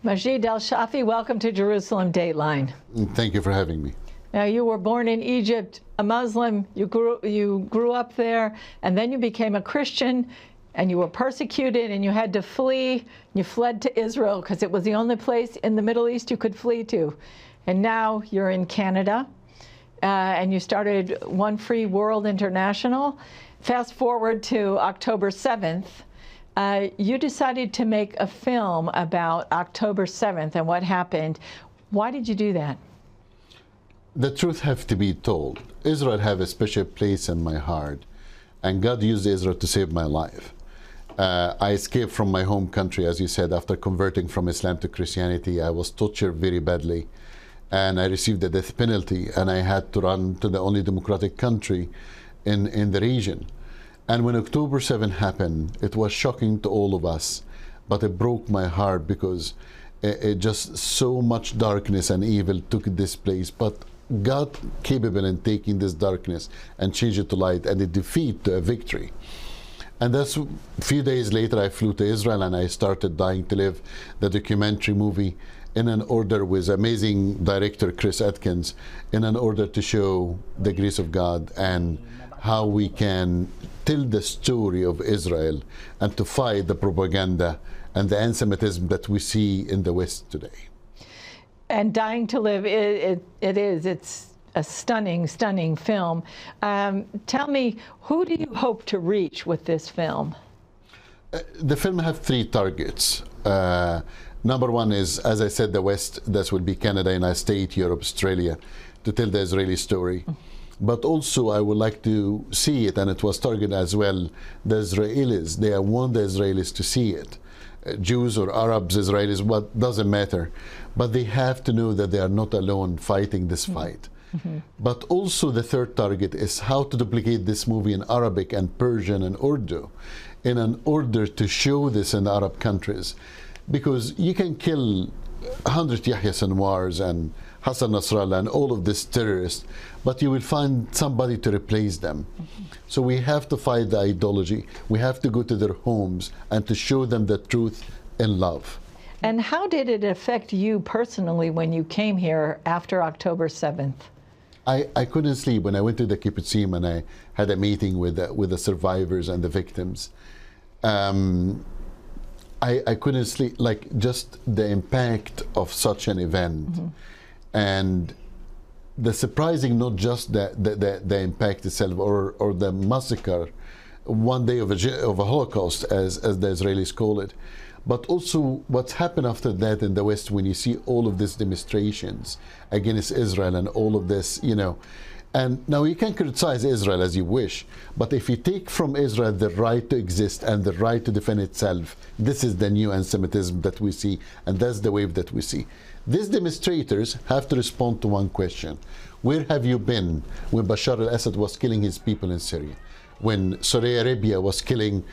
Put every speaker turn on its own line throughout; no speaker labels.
Majed al-Shafi, welcome to Jerusalem Dateline.
Thank you for having me.
Now, you were born in Egypt, a Muslim. You grew up there, and then you became a Christian, and you were persecuted, and you had to flee. You fled to Israel because it was the only place in the Middle East you could flee to. And now you're in Canada, and you started One Free World International. Fast forward to October 7th. You decided to make a film about October 7th and what happened. Why did you do that?
The truth have to be told. Israel have a special place in my heart, and God used Israel to save my life. I escaped from my home country, as you said, after converting from Islam to Christianity. I was tortured very badly, and I received the death penalty, and I had to run to the only democratic country in the region. And when October 7th happened, it was shocking to all of us, but it broke my heart because it just so much darkness and evil took this place. But God capable in taking this darkness and change it to light and a defeat to a victory. And that's a few days later I flew to Israel and I started Dying to Live, the documentary movie, in an order with amazing director Chris Atkins, in an order to show the grace of God and how we can tell the story of Israel and to fight the propaganda and the anti-Semitism that we see in the West today.
And Dying to Live, it's a stunning, stunning film. Tell me, who do you hope to reach with this film?
The film have three targets. Number one is, as I said, the West. This will be Canada, United States, Europe, Australia, to tell the Israeli story. But also I would like to see it, and it was targeted as well, the Israelis. They want the Israelis to see it. Jews or Arabs, Israelis, what doesn't matter. But they have to know that they are not alone fighting this fight. But also the third target is how to duplicate this movie in Arabic and Persian and Urdu in an order to show this in the Arab countries. Because you can kill 100 Yahya Sinwars and Hassan Nasrallah and all of these terrorists, but you will find somebody to replace them. So we have to fight the ideology. We have to go to their homes and to show them the truth in love.
And how did it affect you personally when you came here after October 7th?
I couldn't sleep when I went to the kibbutzim and I had a meeting with the survivors and the victims. I couldn't sleep, like just the impact of such an event. And the surprising, not just the impact itself or the massacre, one day of a Holocaust, as the Israelis call it, but also what's happened after that in the West when you see all of these demonstrations against Israel and all of this, you know. And now you can criticize Israel as you wish, but if you take from Israel the right to exist and the right to defend itself, this is the new anti-Semitism that we see, and that's the wave that we see. These demonstrators have to respond to one question. Where have you been when Bashar al-Assad was killing his people in Syria? When Saudi Arabia was killing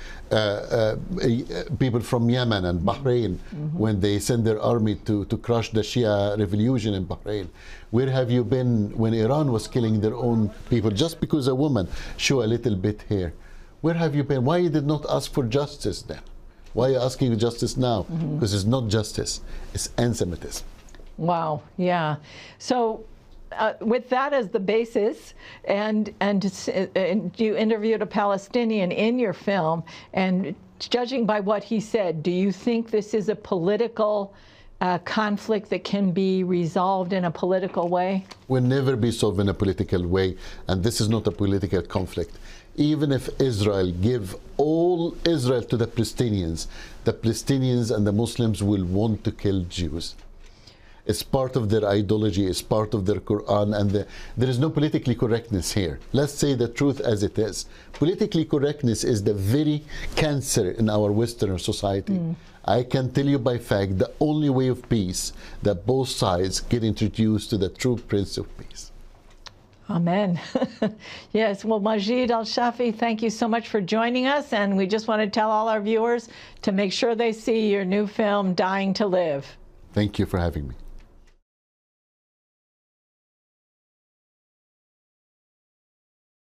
people from Yemen and Bahrain, when they sent their army to crush the Shia revolution in Bahrain? Where have you been when Iran was killing their own people just because a woman show a little bit hair? Where have you been? Why you did not ask for justice then? Why are you asking for justice now? Because it's not justice, it's anti-Semitism.
Wow, yeah. So with that as the basis, and you interviewed a Palestinian in your film, and judging by what he said, do you think this is a political conflict that can be resolved in a political way?
Will never be solved in a political way, and this is not a political conflict. Even if Israel give all Israel to the Palestinians and the Muslims will want to kill Jews. It's part of their ideology, it's part of their Quran, and there is no politically correctness here. Let's say the truth as it is. Politically correctness is the very cancer in our Western society. I can tell you by fact, the only way of peace, that both sides get introduced to the true Prince of Peace.
Amen. Yes, well, Majed al-Shafi, thank you so much for joining us, and we just want to tell all our viewers to make sure they see your new film, Dying to Live.
Thank you for having me.